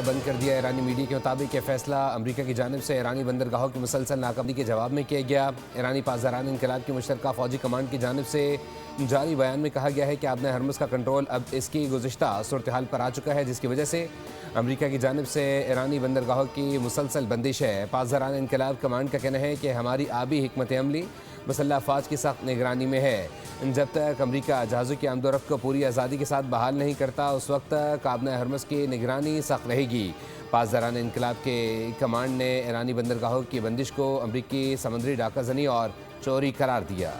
बंद कर दिया। ईरानी मीडिया के मुताबिक यह फैसला अमरीका की जानिब से ईरानी बंदरगाहों की मुसलसल नाकाबंदी के जवाब में किया गया। ईरानी पासदारान इनकलाब की मुश्तरका फौजी कमांड की जानिब से जारी बयान में कहा गया है कि आबना हरमुज़ का कंट्रोल अब इसकी गुज़िश्ता सूरत हाल पर आ चुका है, जिसकी वजह से अमरीका की जानिब से ईरानी बंदरगाहों की मुसलसल बंदिश है। पासदारान इनकलाब कमांड का कहना है कि हमारी आबी हिकमत अमली मुसल्लह अफवाज की सख्त निगरानी में है। जब तक अमरीका जहाज़ों की आमदोरफ्त को पूरी आज़ादी के साथ बहाल नहीं करता, उस वक्त तक आबना हरमुज़ की निगरानी सख्त रहेगी। पासदारान इनकलाब के कमांड ने ईरानी बंदरगाहों की बंदिश को अमरीकी समुद्री डाकाजनी और चोरी करार दिया।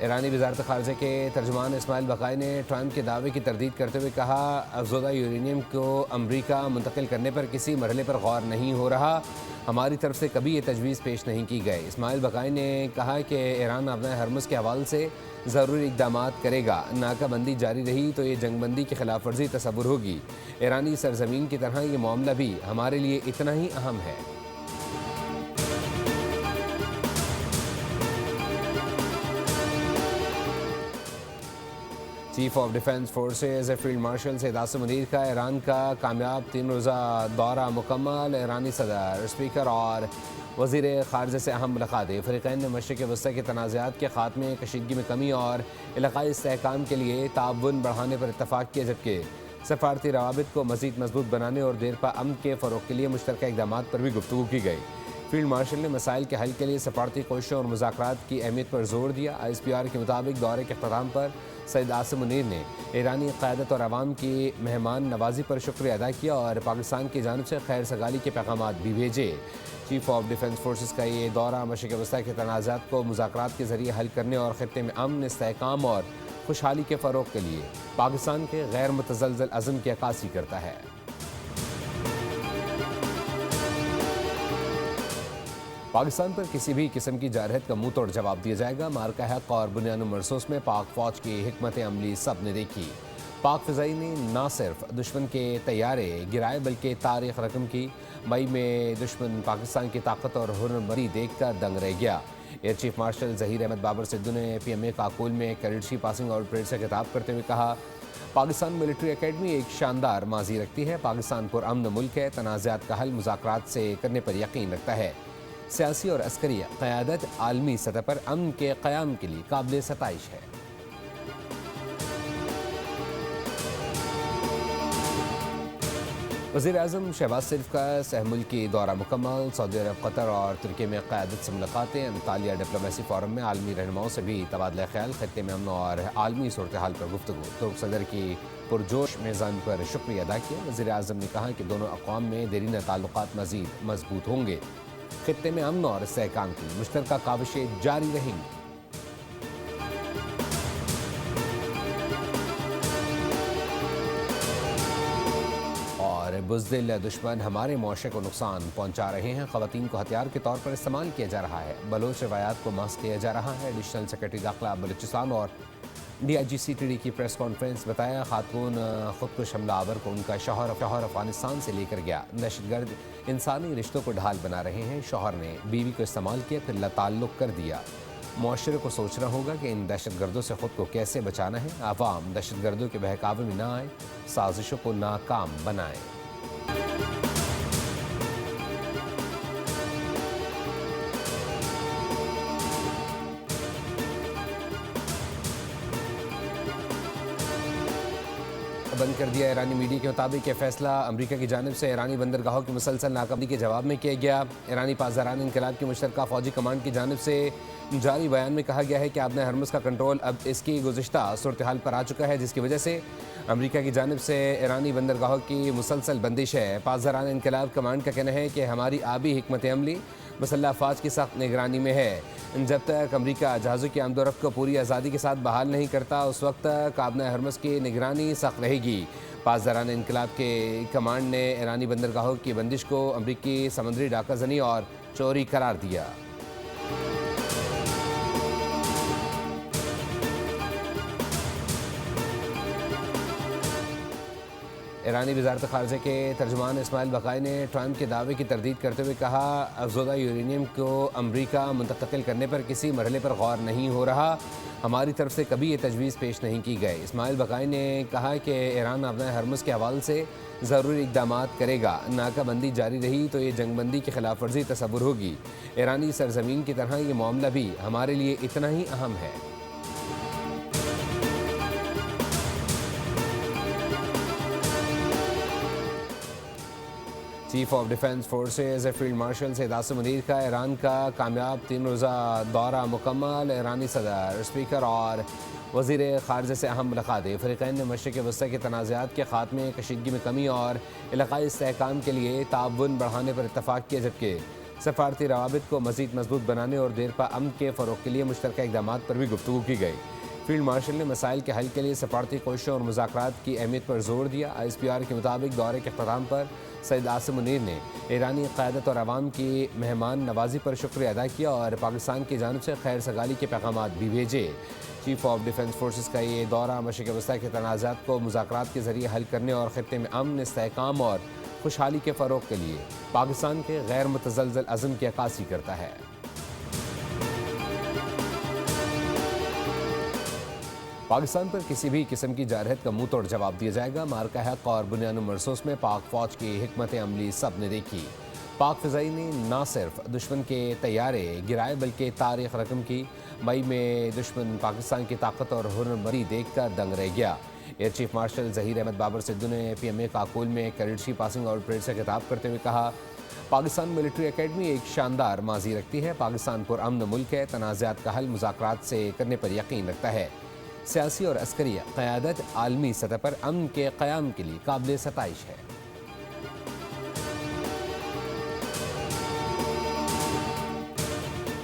ईरानी वज़ारत ख़ारजा के तर्जुमान इस्माइल बक़ाई ने ट्रंप के दावे की तरदीद करते हुए कहा, अफ़ज़ोदा यूरेनियम को अमरीका मुंतकिल करने पर किसी मरहले पर गौर नहीं हो रहा। हमारी तरफ से कभी ये तजवीज़ पेश नहीं की गई। इस्माइल बक़ाई ने कहा कि ईरान अपने हरमुज़ के हवाले से ज़रूरी इक़दाम करेगा। नाकाबंदी जारी रही तो ये जंगबंदी की खिलाफ वर्जी तसव्वुर होगी। ईरानी सरजमीन की तरह ये मामला भी हमारे लिए इतना ही अहम है। Chief of defence forces field marshal Syed Asim Munir का ईरान का कामयाब 3 रोज़ा दौरा मुकम्मल। ईरानी सदर, स्पीकर और वज़ीर ख़ारजा से अहम मुलाक़ातें। फ़रीक़ैन ने मशरिक़ वस्ती के तनाज़ात के ख़ात्मे, कशीदगी में कमी और इलाक़ाई इस्तेहकाम के लिए ताउन बढ़ाने पर इत्तफ़ाक़ किया, जबकि सफ़ारती रवाबित को मज़ीद मजबूत बनाने और देरपा अमन के फ़रोग़ के लिए मुश्तरका इक़दामात पर भी गुफ्तगू की गई। फील्ड मार्शल ने मसाइल के हल के लिए सफ़ारती कोशिशों और मुज़ाकरात की अहमियत पर जोर दिया। ISPR के मुताबिक दौरे के अख्ताम पर सैयद आसिम मुनीर ने ईरानी क़यादत और अवाम की मेहमान नवाजी पर शुक्रिया अदा किया और पाकिस्तान की जानिब से खैर सगाली के पैगाम भी भेजे। चीफ ऑफ डिफेंस फोर्सेस का ये दौरा मशरिक़ वस्ती के तनाज़ात को मुज़ाकरात के ज़रिए हल करने और ख़ित्ते में अमन, इस्तेहकाम और खुशहाली के फ़रोग़ के लिए पाकिस्तान के गैर मुतज़लज़ल अज़्म की अक्कासी करता है। पाकिस्तान पर किसी भी किस्म की जारहत का मुंह तोड़ जवाब दिया जाएगा। मार्का हक और बुनियाद मरसूस में पाक फ़ौज की हिकमत अमली सब ने देखी। पाक फ़िज़ाई ने न सिर्फ दुश्मन के तैयारे गिराए बल्कि तारीख़ रकम की। मई में दुश्मन पाकिस्तान की ताकत और हुनरमंदी देख कर दंग रह गया। Air Chief Marshal Zaheer Ahmed Babar Sidhu ने PMA काकुल में कैडेट्स पासिंग आउट परेड से खिताब करते हुए कहा, पाकिस्तान मिलिट्री एकेडमी एक शानदार माजी रखती है। पाकिस्तान पुरअमन मुल्क है, तनाज़ात का हल मुज़ाकरात से करने पर यकीन रखता है। सियासी और अस्करी क़यादत आलमी सतह पर अमन के क़याम के लिए काबिल सताइश है। वज़ीर-ए-आज़म शहबाज शरीफ का सहमुल्की दौरा मुकम्मल। सऊदी अरब, कतर और तुर्की में क़यादत से मुलाक़ातें। अंतालिया डिप्लोमेसी फ़ोरम में आलमी रहनुमाओं से भी तबादला ख्याल। ख़ित्ते में अमन और आलमी सूरत हाल पर गुफ्तगू। तुर्क सदर की पुरजोश मेज़ान पर शुक्रिया अदा किया। वज़ीर-ए-आज़म ने कहा कि दोनों अक़वाम में देरीना ताल्लुक़ात मज़ीद मजबूत होंगे। खित्ते में अमन और इस्तेहकाम की मुश्तरका काविशें जारी रहेंगी। और बुज़दिल दुश्मन हमारे मुआशरे को नुकसान पहुंचा रहे हैं। ख़वातीन को हथियार के तौर पर इस्तेमाल किया जा रहा है। बलोच रवायात को मास्क किया जा रहा है। एडिशनल सेक्रेटरी दाखिला बलूचिस्तान और DIG-CTD की प्रेस कॉन्फ्रेंस। बताया, खातून खुदकुश हमलावर को उनका शौहर अफ़गानिस्तान से लेकर गया। दहशतगर्द इंसानी रिश्तों को ढाल बना रहे हैं। शौहर ने बीवी को इस्तेमाल किया, फिर लाताल्लुक़ कर दिया। मुआशरे को सोचना होगा कि इन दहशतगर्दों से ख़ुद को कैसे बचाना है। आवाम दहशतगर्दों के बहकावे में ना आए, साजिशों को नाकाम बनाएं। बंद कर दिया। ईरानी मीडिया के मुताबिक यह फैसला अमरीका की जानिब से ईरानी बंदरगाहों की मुसलसल नाकाबंदी के जवाब में किया गया। ईरानी पासदारान इनकलाब की मुश्तरका फौजी कमांड की जानिब से जारी बयान में कहा गया है कि आबना हरमुज़ का कंट्रोल अब इसकी गुज़िश्ता सूरत हाल पर आ चुका है, जिसकी वजह से अमरीका की जानिब से ईरानी बंदरगाहों की मुसलसल बंदिश है। पासदारान इनकलाब कमांड का कहना है कि हमारी आबी हिकमत अमली मुसल्लह अफवाज की सख्त निगरानी में है। जब तक अमरीका जहाज़ों की आमदोरफ्त को पूरी आज़ादी के साथ बहाल नहीं करता, उस वक्त तक आबना हरमुज़ की निगरानी सख्त रहेगी। पासदारान इनकलाब के कमांड ने ईरानी बंदरगाहों की बंदिश को अमरीकी समुद्री डाकाजनी और चोरी करार दिया। ایرانی وزارت خارجہ کے ترجمان اسماعیل بقائی نے ٹرمپ کے دعوے کی تردید کرتے ہوئے کہا افزودہ یورینیم کو امریکہ منتقل کرنے پر کسی مرحلے پر غور نہیں ہو رہا، ہماری طرف سے کبھی یہ تجویز پیش نہیں کی گئی۔ اسماعیل بقائی نے کہا کہ ایران ابنۂ ہرمز کے حوالے سے ضروری اقدامات کرے گا، ناکہ بندی جاری رہی تو یہ جنگ بندی کی خلاف ورزی تصور ہوگی، ایرانی سرزمین کی طرح یہ معاملہ بھی ہمارے لیے اتنا ہی اہم ہے۔ Chief of defence forces field marshal Syed Asim Munir کا ایران کا کامیاب 3 روزہ دورہ مکمل، ایرانی صدر، اسپیکر اور وزیر خارجہ سے اہم ملاقاتیں۔ فریقین نے مشرق وسطی کے تنازعات کے خاتمے، کشیدگی میں کمی اور علاقائی استحکام کے لیے تعاون بڑھانے پر اتفاق کیا، جبکہ سفارتی روابط کو مزید مضبوط بنانے اور دیرپا امن کے فروغ کے لیے مشترکہ اقدامات پر بھی گفتگو کی گئی۔ فیلڈ مارشل نے مسائل کے حل کے لیے سفارتی کوششوں اور مذاکرات کی اہمیت پر زور دیا۔ ISPR کے مطابق دورے کے اختتام پر سید عاصم منیر نے ایرانی قیادت اور عوام کی مہمان نوازی پر شکریہ ادا کیا اور پاکستان کی جانب سے خیر سگالی کے پیغامات بھی بھیجے۔ چیف آف ڈیفنس فورسز کا یہ دورہ مشرق وسطی کے تنازعات کو مذاکرات کے ذریعے حل کرنے اور خطے میں امن، استحکام اور خوشحالی کے فروغ کے لیے پاکستان کے غیر متزلزل عزم کی عکاسی کرتا ہے۔ پاکستان پر کسی بھی قسم کی جارحیت کا منہ توڑ جواب دیا جائے گا، مارکہ حق اور بنیاد مرسوس میں پاک فوج کی حکمت عملی سب نے دیکھی۔ پاک فضائی نے نہ صرف دشمن کے طیارے گرائے بلکہ تاریخ رقم کی۔ مئی میں دشمن پاکستان کی طاقت اور ہنرمندی دیکھ کر دنگ رہ گیا۔ Air Chief Marshal Zaheer Ahmed Babar Sidhu نے PMA کاکول میں کیڈٹسی پاسنگ آؤٹ پریڈ سے خطاب کرتے ہوئے کہا پاکستان ملٹری اکیڈمی ایک شاندار ماضی رکھتی ہے، پاکستان پرامن ملک ہے، تنازعات کا حل مذاکرات سے کرنے پر یقین رکھتا ہے، سیاسی اور عسکری قیادت عالمی سطح پر امن کے قیام کے لیے قابل ستائش ہے۔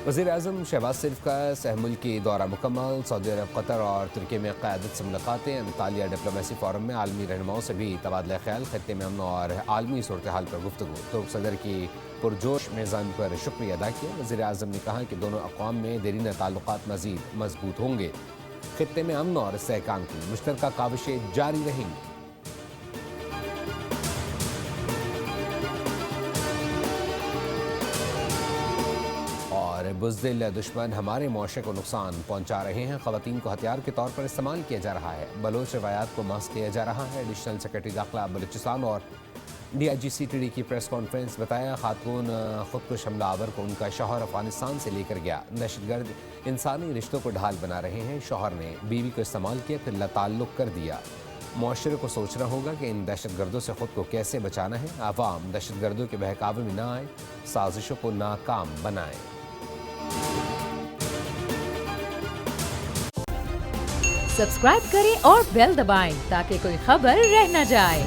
وزیر اعظم شہباز شریف کا سہ ملکی دورہ مکمل، سعودی عرب، قطر اور ترکی میں قیادت سے ملاقاتیں، انطالیہ ڈپلومیسی فورم میں عالمی رہنماؤں سے بھی تبادلہ خیال، خطے میں امن اور عالمی صورتحال پر گفتگو، ترک صدر کی پرجوش میزبانی پر شکریہ ادا کیا۔ وزیر اعظم نے کہا کہ دونوں اقوام میں دیرینہ تعلقات مزید مضبوط ہوں گے، خطے میں امن اور استحکام کی مشترکہ کاوشیں جاری رہیں گی۔ اور بزدل دشمن ہمارے معاشرے کو نقصان پہنچا رہے ہیں، خواتین کو ہتھیار کے طور پر استعمال کیا جا رہا ہے، بلوچ روایات کو ماسک کیا جا رہا ہے۔ ایڈیشنل سیکرٹری داخلہ بلوچستان اور DIG CTD کی پریس کانفرنس، بتایا خاتون خودکش حملہ آور کو ان کا شوہر افغانستان سے لے کر گیا، دہشت گرد انسانی رشتوں کو ڈھال بنا رہے ہیں، شوہر نے بیوی کو استعمال کیا پھر تعلق کر دیا، معاشرے کو سوچنا ہوگا کہ ان دہشت گردوں سے خود کو کیسے بچانا ہے، عوام دہشت گردوں کے بہکاوے میں نہ آئے، سازشوں کو ناکام بنائیں۔ سبسکرائب کریں اور بیل دبائیں تاکہ کوئی خبر رہ نہ جائے۔